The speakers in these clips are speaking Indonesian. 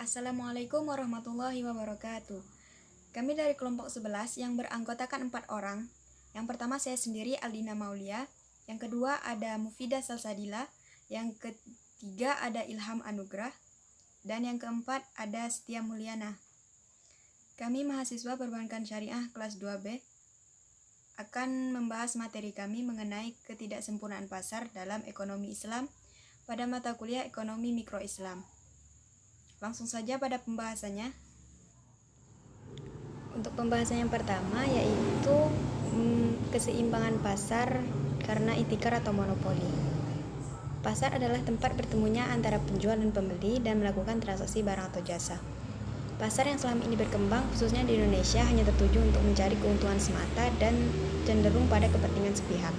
Assalamualaikum warahmatullahi wabarakatuh. Kami dari kelompok 11 yang beranggotakan 4 orang. Yang pertama saya sendiri, Aldina Maulia. Yang kedua ada Mufidah Salsadila. Yang ketiga ada Ilham Anugrah. Dan yang keempat ada Setia Mulyana. Kami mahasiswa perbankan syariah kelas 2B akan membahas materi kami mengenai ketidaksempurnaan pasar dalam ekonomi Islam pada mata kuliah Ekonomi Mikro Islam. Langsung saja pada pembahasannya. Untuk pembahasan yang pertama yaitu keseimbangan pasar karena itikar atau monopoli. Pasar adalah tempat bertemunya antara penjual dan pembeli dan melakukan transaksi barang atau jasa. Pasar yang selama ini berkembang khususnya di Indonesia hanya tertuju untuk mencari keuntungan semata dan cenderung pada kepentingan sepihak.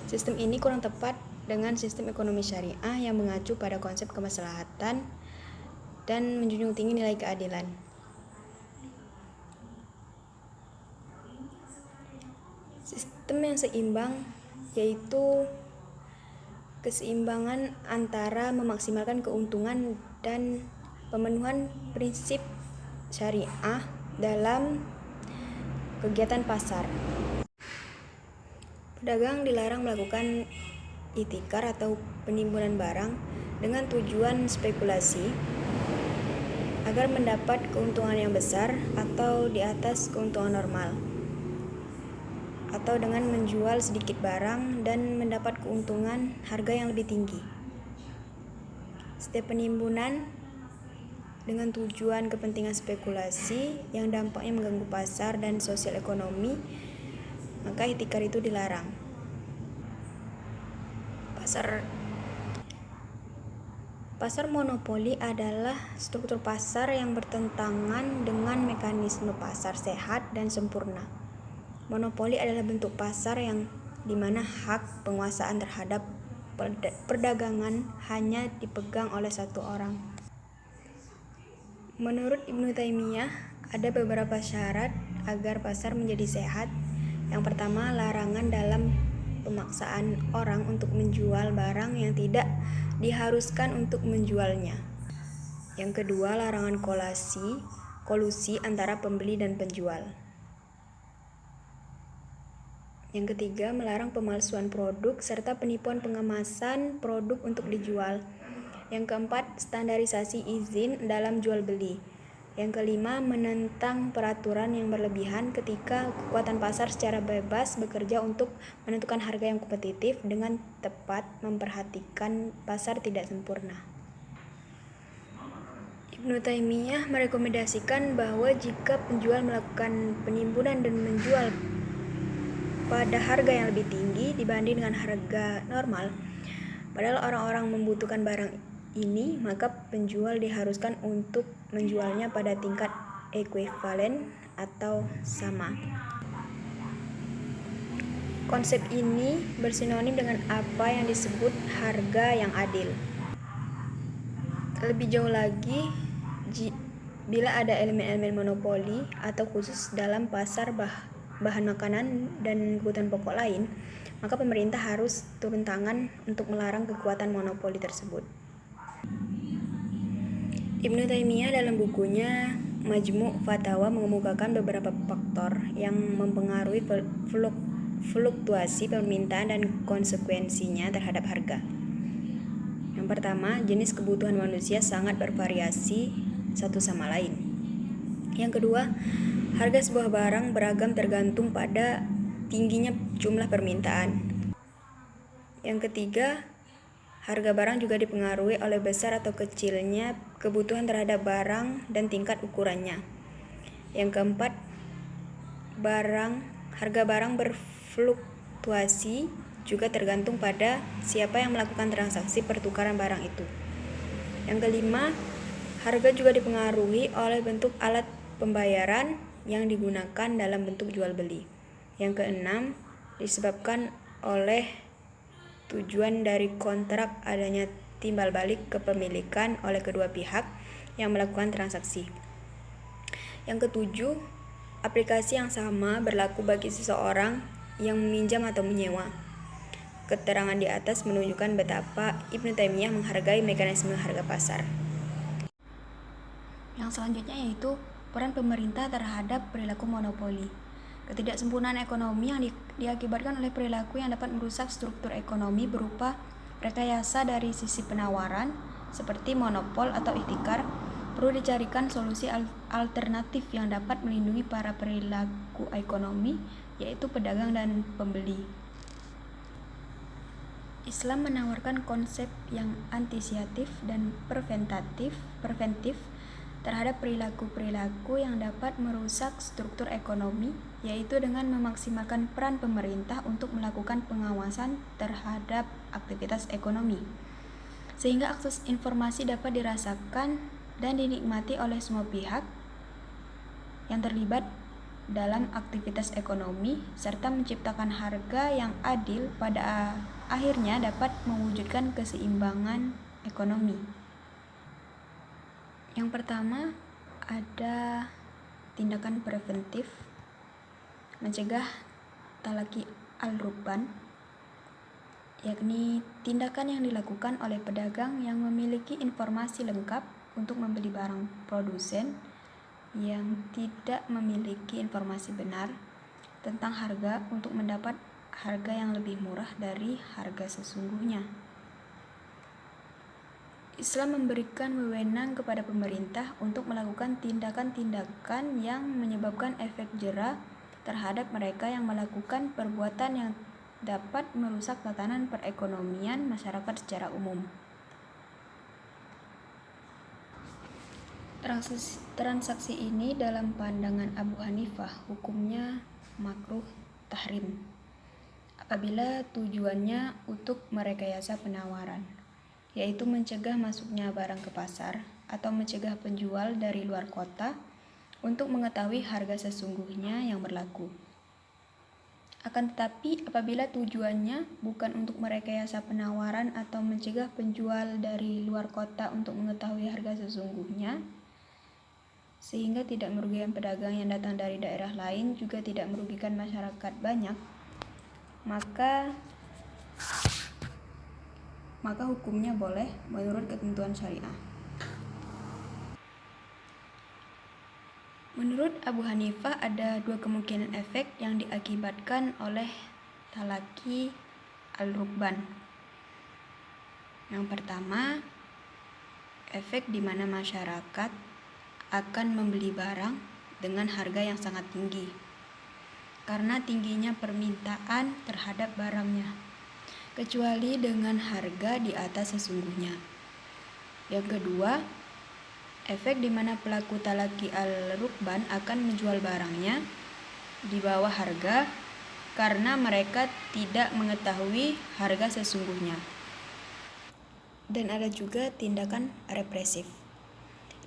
Sistem ini kurang tepat dengan sistem ekonomi syariah yang mengacu pada konsep kemaslahatan dan menjunjung tinggi nilai keadilan. Sistem yang seimbang yaitu keseimbangan antara memaksimalkan keuntungan dan pemenuhan prinsip syariah dalam kegiatan pasar. Pedagang dilarang melakukan itikar atau penimbunan barang dengan tujuan spekulasi agar mendapat keuntungan yang besar atau di atas keuntungan normal, atau dengan menjual sedikit barang dan mendapat keuntungan harga yang lebih tinggi. Setiap penimbunan dengan tujuan kepentingan spekulasi yang dampaknya mengganggu pasar dan sosial ekonomi, maka itikar itu dilarang. Pasar monopoli adalah struktur pasar yang bertentangan dengan mekanisme pasar sehat dan sempurna. Monopoli adalah bentuk pasar yang dimana hak penguasaan terhadap perdagangan hanya dipegang oleh satu orang. Menurut Ibnu Taimiyah, ada beberapa syarat agar pasar menjadi sehat. Yang pertama, larangan dalam pemaksaan orang untuk menjual barang yang tidak diharuskan untuk menjualnya. Yang kedua, larangan kolusi antara pembeli dan penjual. Yang ketiga, melarang pemalsuan produk serta penipuan pengemasan produk untuk dijual. Yang keempat, standarisasi izin dalam jual beli. Yang kelima, menentang peraturan yang berlebihan ketika kekuatan pasar secara bebas bekerja untuk menentukan harga yang kompetitif dengan tepat memperhatikan pasar tidak sempurna. Ibnu Taimiyah merekomendasikan bahwa jika penjual melakukan penimbunan dan menjual pada harga yang lebih tinggi dibanding dengan harga normal, padahal orang-orang membutuhkan barang ini, maka penjual diharuskan untuk menjualnya pada tingkat ekuivalen atau sama. Konsep ini bersinonim dengan apa yang disebut harga yang adil. Lebih jauh lagi, bila ada elemen-elemen monopoli atau khusus dalam pasar bahan makanan dan kebutuhan pokok lain, maka pemerintah harus turun tangan untuk melarang kekuatan monopoli tersebut. Ibnu Taimiyah dalam bukunya Majmu' Fatawa mengemukakan beberapa faktor yang mempengaruhi fluktuasi permintaan dan konsekuensinya terhadap harga. Yang pertama, jenis kebutuhan manusia sangat bervariasi satu sama lain. Yang kedua, harga sebuah barang beragam tergantung pada tingginya jumlah permintaan. Yang ketiga, harga barang juga dipengaruhi oleh besar atau kecilnya kebutuhan terhadap barang dan tingkat ukurannya. Yang keempat, harga barang berfluktuasi juga tergantung pada siapa yang melakukan transaksi pertukaran barang itu. Yang kelima, harga juga dipengaruhi oleh bentuk alat pembayaran yang digunakan dalam bentuk jual beli. Yang keenam, disebabkan oleh tujuan dari kontrak adanya timbal balik kepemilikan oleh kedua pihak yang melakukan transaksi. Yang ketujuh, aplikasi yang sama berlaku bagi seseorang yang meminjam atau menyewa. Keterangan di atas menunjukkan betapa Ibnu Taimiyah menghargai mekanisme harga pasar. Yang selanjutnya yaitu peran pemerintah terhadap perilaku monopoli. Ketidaksempurnaan ekonomi yang diakibatkan oleh perilaku yang dapat merusak struktur ekonomi berupa rekayasa dari sisi penawaran seperti monopol atau ihtikar. Perlu dicarikan solusi alternatif yang dapat melindungi para perilaku ekonomi, yaitu pedagang dan pembeli. Islam menawarkan konsep yang antisipatif dan preventif terhadap perilaku-perilaku yang dapat merusak struktur ekonomi, yaitu dengan memaksimalkan peran pemerintah untuk melakukan pengawasan terhadap aktivitas ekonomi, sehingga akses informasi dapat dirasakan dan dinikmati oleh semua pihak yang terlibat dalam aktivitas ekonomi, serta menciptakan harga yang adil pada akhirnya dapat mewujudkan keseimbangan ekonomi. Yang pertama, ada tindakan preventif, mencegah talaki al-rukban, yakni tindakan yang dilakukan oleh pedagang yang memiliki informasi lengkap untuk membeli barang produsen yang tidak memiliki informasi benar tentang harga untuk mendapat harga yang lebih murah dari harga sesungguhnya. Islam memberikan wewenang kepada pemerintah untuk melakukan tindakan-tindakan yang menyebabkan efek jera terhadap mereka yang melakukan perbuatan yang dapat merusak tatanan perekonomian masyarakat secara umum. Transaksi ini dalam pandangan Abu Hanifah hukumnya makruh tahrim apabila tujuannya untuk merekayasa penawaran, yaitu mencegah masuknya barang ke pasar atau mencegah penjual dari luar kota untuk mengetahui harga sesungguhnya yang berlaku. Akan tetapi apabila tujuannya bukan untuk merekayasa penawaran atau mencegah penjual dari luar kota untuk mengetahui harga sesungguhnya, sehingga tidak merugikan pedagang yang datang dari daerah lain, juga tidak merugikan masyarakat banyak, maka hukumnya boleh menurut ketentuan syariah. Menurut Abu Hanifah ada dua kemungkinan efek yang diakibatkan oleh talaki al-rukban. Yang pertama, efek di mana masyarakat akan membeli barang dengan harga yang sangat tinggi karena tingginya permintaan terhadap barangnya, kecuali dengan harga di atas sesungguhnya. Yang kedua, efek di mana pelaku talaki al-rukban akan menjual barangnya di bawah harga karena mereka tidak mengetahui harga sesungguhnya. Dan ada juga tindakan represif,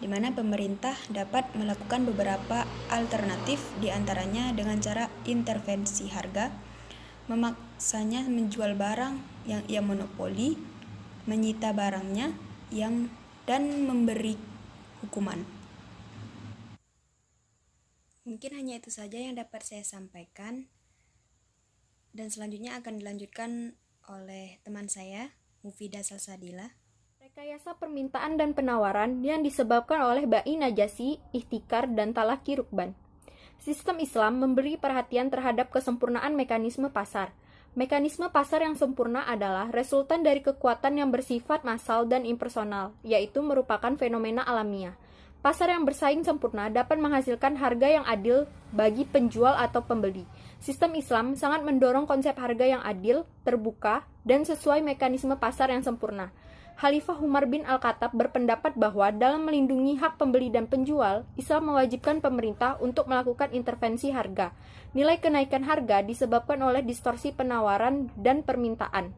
di mana pemerintah dapat melakukan beberapa alternatif, diantaranya dengan cara intervensi harga, memaksanya menjual barang yang ia monopoli, menyita barangnya dan memberi hukuman. Mungkin hanya itu saja yang dapat saya sampaikan, dan selanjutnya akan dilanjutkan oleh teman saya, Mufidah Salsabila. Rekayasa permintaan dan penawaran yang disebabkan oleh bai najasi, ihtikar, dan talaki rukban. Sistem Islam memberi perhatian terhadap kesempurnaan mekanisme pasar. Mekanisme pasar yang sempurna adalah resultan dari kekuatan yang bersifat massal dan impersonal, yaitu merupakan fenomena alamiah. Pasar yang bersaing sempurna dapat menghasilkan harga yang adil bagi penjual atau pembeli. Sistem Islam sangat mendorong konsep harga yang adil, terbuka, dan sesuai mekanisme pasar yang sempurna. Khalifah Umar bin Al-Khattab berpendapat bahwa dalam melindungi hak pembeli dan penjual, Islam mewajibkan pemerintah untuk melakukan intervensi harga. Nilai kenaikan harga disebabkan oleh distorsi penawaran dan permintaan.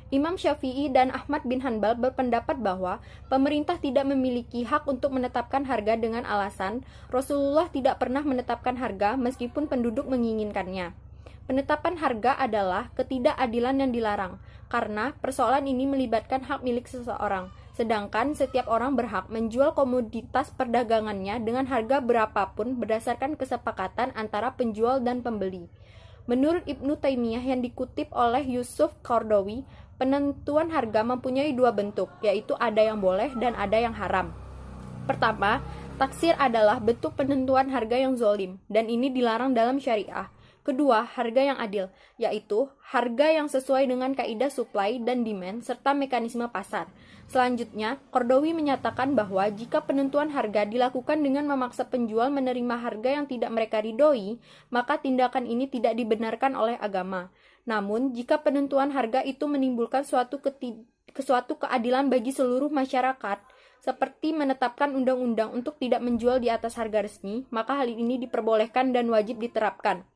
Imam Syafi'i dan Ahmad bin Hanbal berpendapat bahwa pemerintah tidak memiliki hak untuk menetapkan harga dengan alasan Rasulullah tidak pernah menetapkan harga meskipun penduduk menginginkannya. Penetapan harga adalah ketidakadilan yang dilarang, karena persoalan ini melibatkan hak milik seseorang, sedangkan setiap orang berhak menjual komoditas perdagangannya dengan harga berapapun berdasarkan kesepakatan antara penjual dan pembeli. Menurut Ibnu Taimiyah yang dikutip oleh Yusuf Qaradawi, penentuan harga mempunyai dua bentuk, yaitu ada yang boleh dan ada yang haram. Pertama, Taksir adalah bentuk penentuan harga yang zolim, dan ini dilarang dalam syariah. Kedua, harga yang adil, yaitu harga yang sesuai dengan kaidah supply dan demand serta mekanisme pasar. Selanjutnya, Qardawi menyatakan bahwa jika penentuan harga dilakukan dengan memaksa penjual menerima harga yang tidak mereka ridhoi, maka tindakan ini tidak dibenarkan oleh agama. Namun, jika penentuan harga itu menimbulkan suatu keadilan bagi seluruh masyarakat, seperti menetapkan undang-undang untuk tidak menjual di atas harga resmi, maka hal ini diperbolehkan dan wajib diterapkan.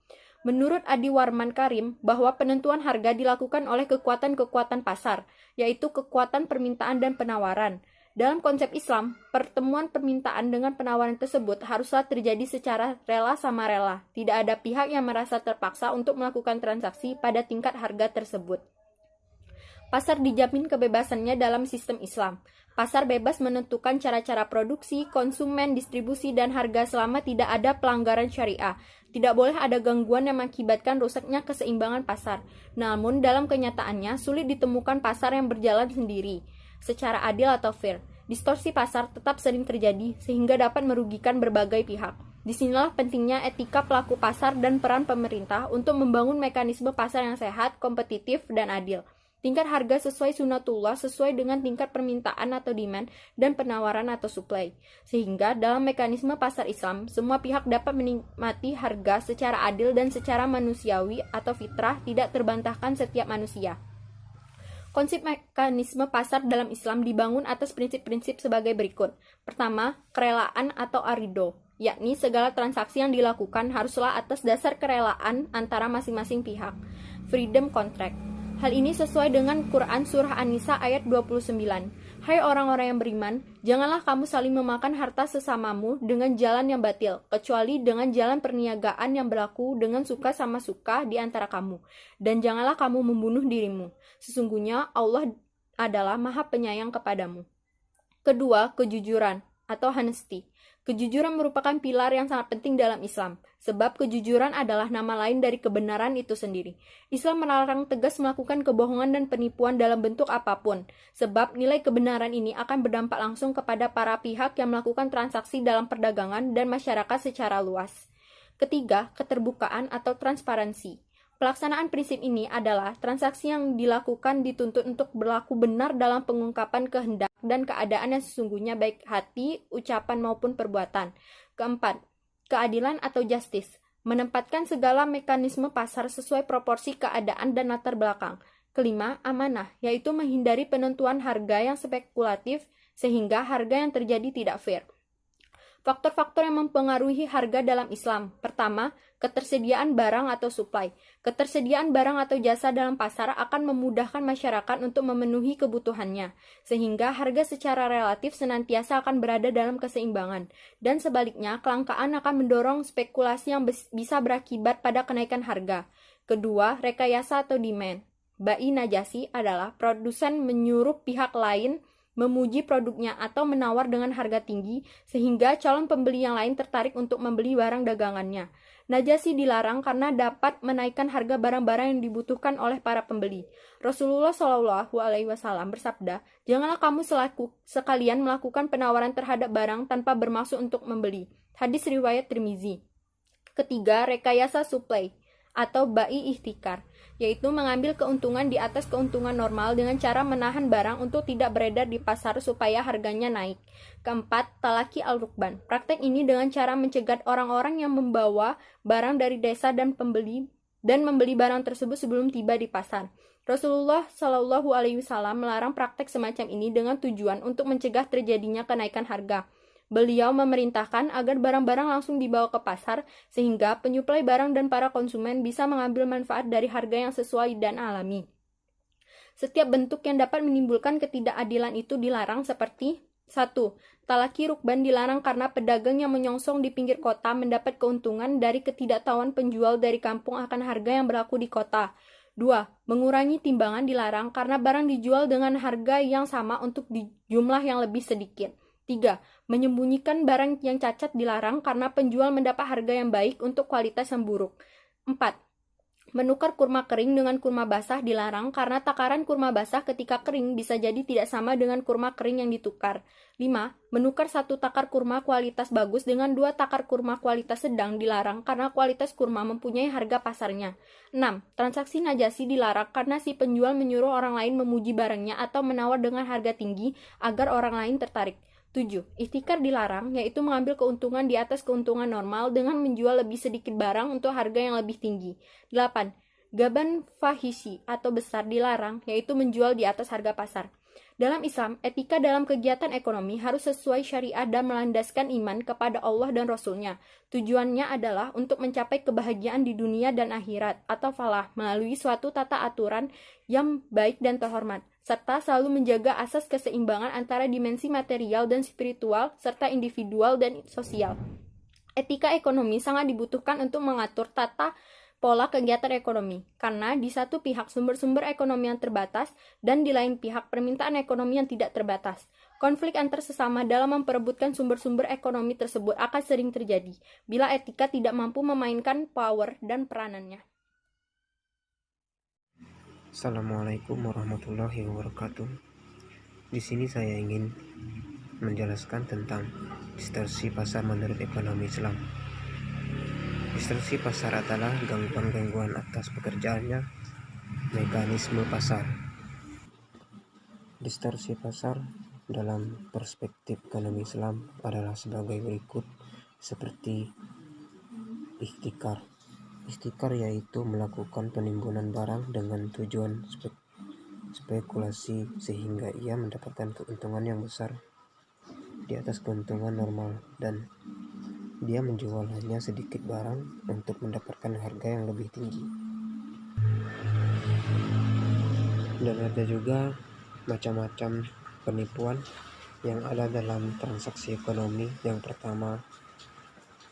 Menurut Adi Warman Karim, bahwa penentuan harga dilakukan oleh kekuatan-kekuatan pasar, yaitu kekuatan permintaan dan penawaran. Dalam konsep Islam, pertemuan permintaan dengan penawaran tersebut haruslah terjadi secara rela sama rela. Tidak ada pihak yang merasa terpaksa untuk melakukan transaksi pada tingkat harga tersebut. Pasar dijamin kebebasannya dalam sistem Islam. Pasar bebas menentukan cara-cara produksi, konsumen, distribusi, dan harga selama tidak ada pelanggaran syariah. Tidak boleh ada gangguan yang mengakibatkan rusaknya keseimbangan pasar. Namun, dalam kenyataannya, sulit ditemukan pasar yang berjalan sendiri, secara adil atau fair. Distorsi pasar tetap sering terjadi, sehingga dapat merugikan berbagai pihak. Disinilah pentingnya etika pelaku pasar dan peran pemerintah untuk membangun mekanisme pasar yang sehat, kompetitif, dan adil. Tingkat harga sesuai sunatullah sesuai dengan tingkat permintaan atau demand dan penawaran atau supply. Sehingga dalam mekanisme pasar Islam, semua pihak dapat menikmati harga secara adil dan secara manusiawi atau fitrah tidak terbantahkan setiap manusia. Konsep mekanisme pasar dalam Islam dibangun atas prinsip-prinsip sebagai berikut. Pertama, kerelaan atau arido, yakni segala transaksi yang dilakukan haruslah atas dasar kerelaan antara masing-masing pihak. Freedom contract. Hal ini sesuai dengan Quran Surah An-Nisa ayat 29. Hai orang-orang yang beriman, janganlah kamu saling memakan harta sesamamu dengan jalan yang batil, kecuali dengan jalan perniagaan yang berlaku dengan suka sama suka di antara kamu. Dan janganlah kamu membunuh dirimu. Sesungguhnya Allah adalah Maha Penyayang kepadamu. Kedua, kejujuran atau honesty. Kejujuran merupakan pilar yang sangat penting dalam Islam, sebab kejujuran adalah nama lain dari kebenaran itu sendiri. Islam melarang tegas melakukan kebohongan dan penipuan dalam bentuk apapun, sebab nilai kebenaran ini akan berdampak langsung kepada para pihak yang melakukan transaksi dalam perdagangan dan masyarakat secara luas. Ketiga, keterbukaan atau transparansi. Pelaksanaan prinsip ini adalah transaksi yang dilakukan dituntut untuk berlaku benar dalam pengungkapan kehendak dan keadaan yang sesungguhnya baik hati, ucapan maupun perbuatan. Keempat, keadilan atau justice. Menempatkan segala mekanisme pasar sesuai proporsi keadaan dan latar belakang. Kelima, amanah, yaitu menghindari penentuan harga yang spekulatif sehingga harga yang terjadi tidak fair. Faktor-faktor yang mempengaruhi harga dalam Islam. Pertama, ketersediaan barang atau supply. Ketersediaan barang atau jasa dalam pasar akan memudahkan masyarakat untuk memenuhi kebutuhannya, sehingga harga secara relatif senantiasa akan berada dalam keseimbangan. Dan sebaliknya, kelangkaan akan mendorong spekulasi yang bisa berakibat pada kenaikan harga. Kedua, rekayasa atau demand. Bai Najasi adalah produsen menyuruh pihak lain memuji produknya atau menawar dengan harga tinggi sehingga calon pembeli yang lain tertarik untuk membeli barang dagangannya. Najasi dilarang karena dapat menaikkan harga barang-barang yang dibutuhkan oleh para pembeli. Rasulullah Shallallahu Alaihi Wasallam bersabda, janganlah kamu sekalian melakukan penawaran terhadap barang tanpa bermaksud untuk membeli. Hadis riwayat Tirmizi. Ketiga, rekayasa supply atau bai ihtikar, yaitu mengambil keuntungan di atas keuntungan normal dengan cara menahan barang untuk tidak beredar di pasar supaya harganya naik. Keempat, talaki al-rukban. Praktek ini dengan cara mencegat orang-orang yang membawa barang dari desa dan membeli barang tersebut sebelum tiba di pasar. Rasulullah Shallallahu Alaihi Wasallam melarang praktek semacam ini dengan tujuan untuk mencegah terjadinya kenaikan harga. Beliau memerintahkan agar barang-barang langsung dibawa ke pasar sehingga penyuplai barang dan para konsumen bisa mengambil manfaat dari harga yang sesuai dan alami. Setiap bentuk yang dapat menimbulkan ketidakadilan itu dilarang seperti 1. Talaki rukban dilarang karena pedagang yang menyongsong di pinggir kota mendapat keuntungan dari ketidaktahuan penjual dari kampung akan harga yang berlaku di kota. 2. Mengurangi timbangan dilarang karena barang dijual dengan harga yang sama untuk di jumlah yang lebih sedikit. 3. Menyembunyikan barang yang cacat dilarang karena penjual mendapat harga yang baik untuk kualitas yang buruk. 4. Menukar kurma kering dengan kurma basah dilarang karena takaran kurma basah ketika kering bisa jadi tidak sama dengan kurma kering yang ditukar. 5. Menukar satu takar kurma kualitas bagus dengan 2 takar kurma kualitas sedang dilarang karena kualitas kurma mempunyai harga pasarnya. 6. Transaksi najasi dilarang karena si penjual menyuruh orang lain memuji barangnya atau menawar dengan harga tinggi agar orang lain tertarik. 7. Ihtikar dilarang, yaitu mengambil keuntungan di atas keuntungan normal dengan menjual lebih sedikit barang untuk harga yang lebih tinggi. 8. Gaban fahishi atau besar dilarang, yaitu menjual di atas harga pasar. Dalam Islam, etika dalam kegiatan ekonomi harus sesuai syariat dan melandaskan iman kepada Allah dan Rasul-Nya. Tujuannya adalah untuk mencapai kebahagiaan di dunia dan akhirat atau falah melalui suatu tata aturan yang baik dan terhormat, serta selalu menjaga asas keseimbangan antara dimensi material dan spiritual, serta individual dan sosial. Etika ekonomi sangat dibutuhkan untuk mengatur tata pola kegiatan ekonomi, karena di satu pihak sumber-sumber ekonomi yang terbatas dan di lain pihak permintaan ekonomi yang tidak terbatas. Konflik antar sesama dalam memperebutkan sumber-sumber ekonomi tersebut akan sering terjadi bila etika tidak mampu memainkan power dan peranannya. Assalamualaikum warahmatullahi wabarakatuh. Di sini saya ingin menjelaskan tentang distorsi pasar menurut ekonomi Islam. Distorsi pasar adalah gangguan-gangguan atas pekerjaannya mekanisme pasar. Distorsi pasar dalam perspektif ekonomi Islam adalah sebagai berikut, seperti ihtikar. Ihtikar yaitu melakukan penimbunan barang dengan tujuan spekulasi sehingga ia mendapatkan keuntungan yang besar di atas keuntungan normal dan dia menjual hanya sedikit barang untuk mendapatkan harga yang lebih tinggi. Dan ada juga macam-macam penipuan yang ada dalam transaksi ekonomi. Yang pertama,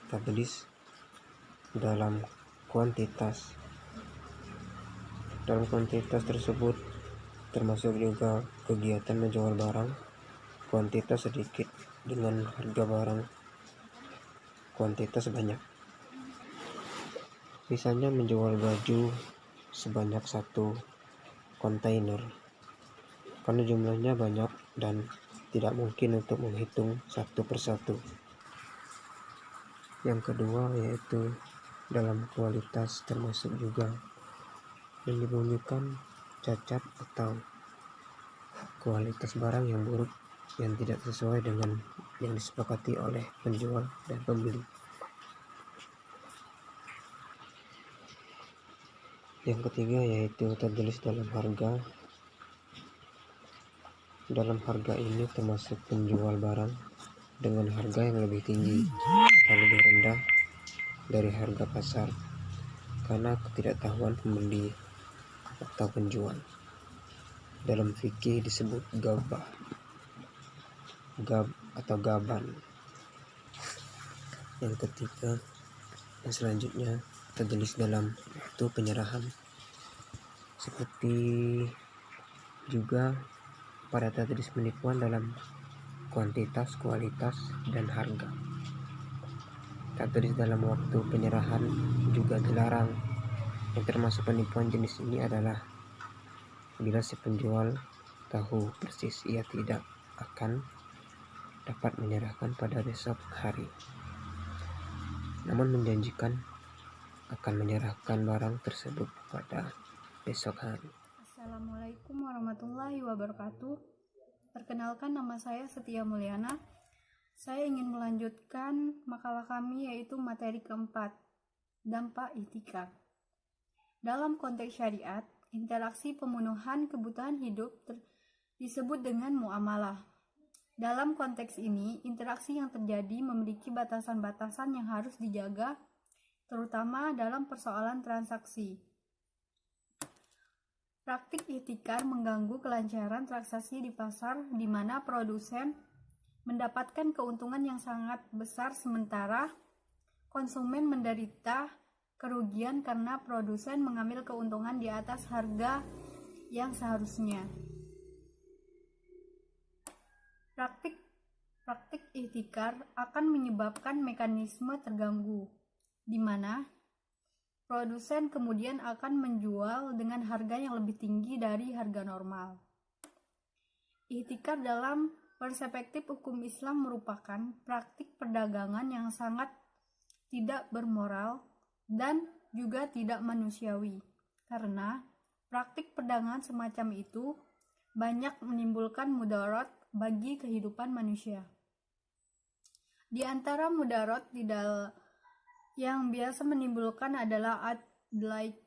tadlis dalam kuantitas. Dalam kuantitas tersebut termasuk juga kegiatan menjual barang kuantitas sedikit dengan harga barang kuantitas banyak. Misalnya menjual baju sebanyak 1 kontainer karena jumlahnya banyak dan tidak mungkin untuk menghitung satu persatu. Yang kedua yaitu dalam kualitas, termasuk juga menyembunyikan cacat atau kualitas barang yang buruk yang tidak sesuai dengan yang disepakati oleh penjual dan pembeli. Yang ketiga yaitu tertulis dalam harga. Dalam harga ini termasuk penjual barang dengan harga yang lebih tinggi atau lebih rendah dari harga pasar karena ketidaktahuan pembeli atau penjual. Dalam fikih disebut gabah atau gaban. Yang ketiga dan selanjutnya tertulis dalam waktu penyerahan, seperti juga pada tertulis penipuan dalam kuantitas, kualitas, dan harga. Tertulis dalam waktu penyerahan juga dilarang. Yang termasuk penipuan jenis ini adalah bila si penjual tahu persis ia tidak akan dapat menyerahkan pada besok hari, namun menjanjikan akan menyerahkan barang tersebut pada besok hari. Assalamualaikum warahmatullahi wabarakatuh. Perkenalkan, nama saya Setia Mulyana. Saya ingin melanjutkan makalah kami, yaitu materi keempat, dampak ihtikar. Dalam konteks syariat, interaksi pemenuhan kebutuhan hidup disebut dengan muamalah. Dalam konteks ini, interaksi yang terjadi memiliki batasan-batasan yang harus dijaga, terutama dalam persoalan transaksi. Praktik ihtikar mengganggu kelancaran transaksi di pasar, di mana produsen mendapatkan keuntungan yang sangat besar sementara konsumen menderita kerugian karena produsen mengambil keuntungan di atas harga yang seharusnya. Praktik ihtikar akan menyebabkan mekanisme terganggu, di mana produsen kemudian akan menjual dengan harga yang lebih tinggi dari harga normal. Ihtikar dalam perspektif hukum Islam merupakan praktik perdagangan yang sangat tidak bermoral dan juga tidak manusiawi, karena praktik perdagangan semacam itu banyak menimbulkan mudarat bagi kehidupan manusia. Di antara mudarat yang biasa menimbulkan adalah adlaik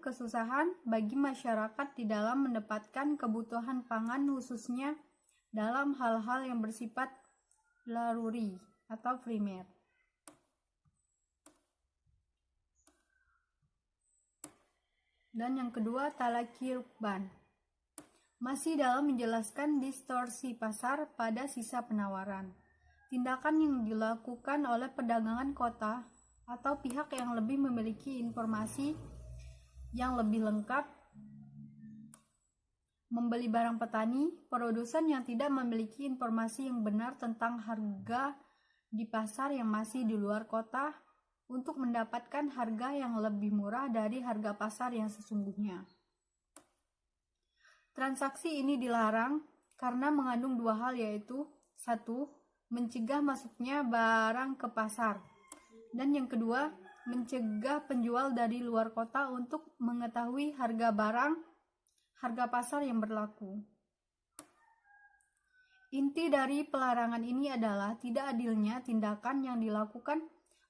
kesusahan bagi masyarakat di dalam mendapatkan kebutuhan pangan, khususnya dalam hal-hal yang bersifat laruri atau primer. Dan yang kedua, talaki rukban, masih dalam menjelaskan distorsi pasar pada sisa penawaran. Tindakan yang dilakukan oleh perdagangan kota atau pihak yang lebih memiliki informasi yang lebih lengkap membeli barang petani, produsen yang tidak memiliki informasi yang benar tentang harga di pasar yang masih di luar kota untuk mendapatkan harga yang lebih murah dari harga pasar yang sesungguhnya. Transaksi ini dilarang karena mengandung dua hal, yaitu satu, mencegah masuknya barang ke pasar, dan yang kedua, mencegah penjual dari luar kota untuk mengetahui harga pasar yang berlaku. Inti dari pelarangan ini adalah tidak adilnya tindakan yang dilakukan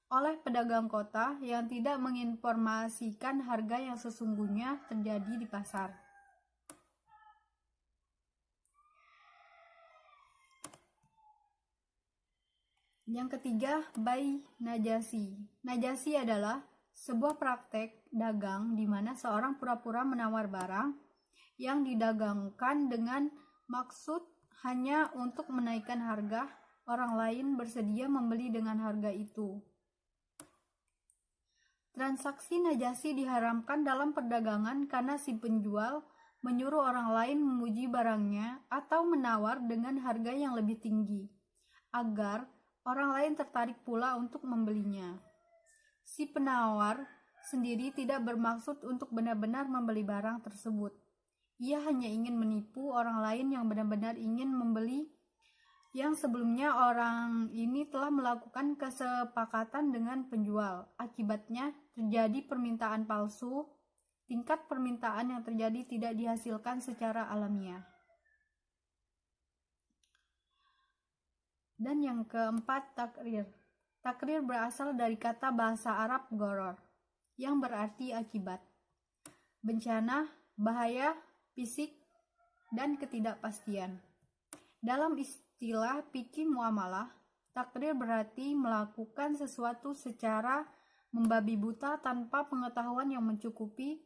oleh pedagang kota yang tidak menginformasikan harga yang sesungguhnya terjadi di pasar. Yang ketiga, bai najasi. Najasi adalah sebuah praktek dagang di mana seorang pura-pura menawar barang yang didagangkan dengan maksud hanya untuk menaikkan harga. Orang lain bersedia membeli dengan harga itu. Transaksi najasi diharamkan dalam perdagangan karena si penjual menyuruh orang lain memuji barangnya atau menawar dengan harga yang lebih tinggi agar orang lain tertarik pula untuk membelinya. Si penawar sendiri tidak bermaksud untuk benar-benar membeli barang tersebut. Ia hanya ingin menipu orang lain yang benar-benar ingin membeli, yang sebelumnya orang ini telah melakukan kesepakatan dengan penjual. Akibatnya terjadi permintaan palsu. Tingkat permintaan yang terjadi tidak dihasilkan secara alamiah. Dan yang keempat, takrir. Takrir berasal dari kata bahasa Arab goror, yang berarti akibat, bencana, bahaya, fisik, dan ketidakpastian. Dalam istilah fikih muamalah, takrir berarti melakukan sesuatu secara membabi buta tanpa pengetahuan yang mencukupi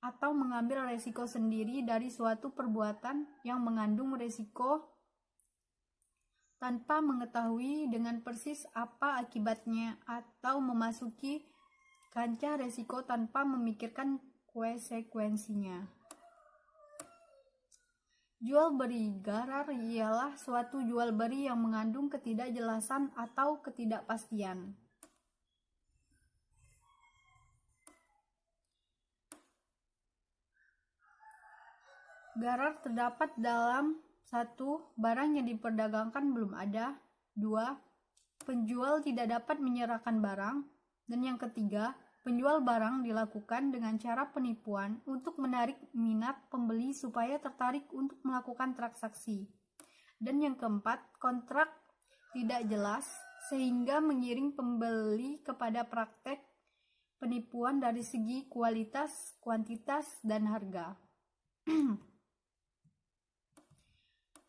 atau mengambil resiko sendiri dari suatu perbuatan yang mengandung resiko tanpa mengetahui dengan persis apa akibatnya, atau memasuki kancah resiko tanpa memikirkan konsekuensinya. Jual beli gharar ialah suatu jual beli yang mengandung ketidakjelasan atau ketidakpastian. Gharar terdapat dalam 1. Barang yang diperdagangkan belum ada. 2. Penjual tidak dapat menyerahkan barang. Dan yang ketiga, penjual barang dilakukan dengan cara penipuan untuk menarik minat pembeli supaya tertarik untuk melakukan transaksi. Dan yang keempat, kontrak tidak jelas sehingga mengiring pembeli kepada praktek penipuan dari segi kualitas, kuantitas, dan harga.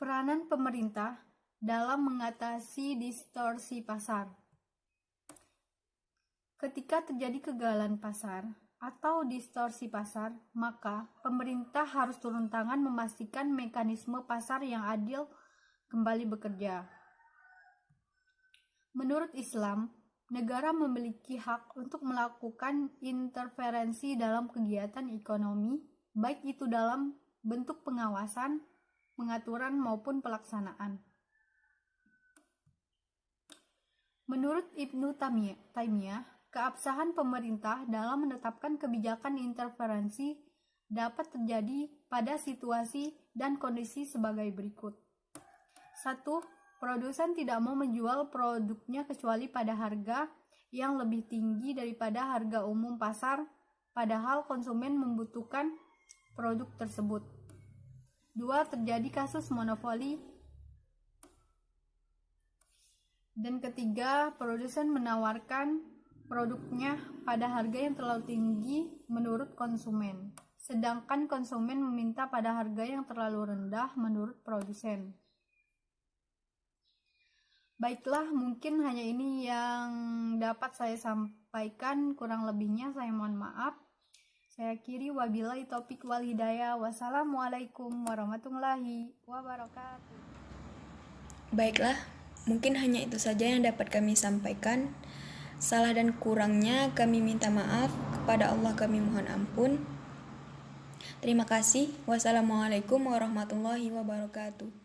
Peranan pemerintah dalam mengatasi distorsi pasar. Ketika terjadi kegagalan pasar atau distorsi pasar, maka pemerintah harus turun tangan memastikan mekanisme pasar yang adil kembali bekerja. Menurut Islam, negara memiliki hak untuk melakukan interferensi dalam kegiatan ekonomi, baik itu dalam bentuk pengawasan, pengaturan maupun pelaksanaan. Menurut Ibnu Taimiyah, Keabsahan pemerintah dalam menetapkan kebijakan interferensi dapat terjadi pada situasi dan kondisi sebagai berikut. 1. Produsen tidak mau menjual produknya kecuali pada harga yang lebih tinggi daripada harga umum pasar, padahal konsumen membutuhkan produk tersebut. 2. Terjadi kasus monopoli. Dan ketiga, produsen menawarkan produknya pada harga yang terlalu tinggi menurut konsumen, sedangkan konsumen meminta pada harga yang terlalu rendah menurut produsen. Baiklah, mungkin hanya ini yang dapat saya sampaikan, kurang lebihnya saya mohon maaf. Saya akhiri, wabillahi taufik wal hidayah. Wassalamualaikum warahmatullahi wabarakatuh. Baiklah, mungkin hanya itu saja yang dapat kami sampaikan. Salah dan kurangnya kami minta maaf, kepada Allah kami mohon ampun. Terima kasih. Wassalamualaikum warahmatullahi wabarakatuh.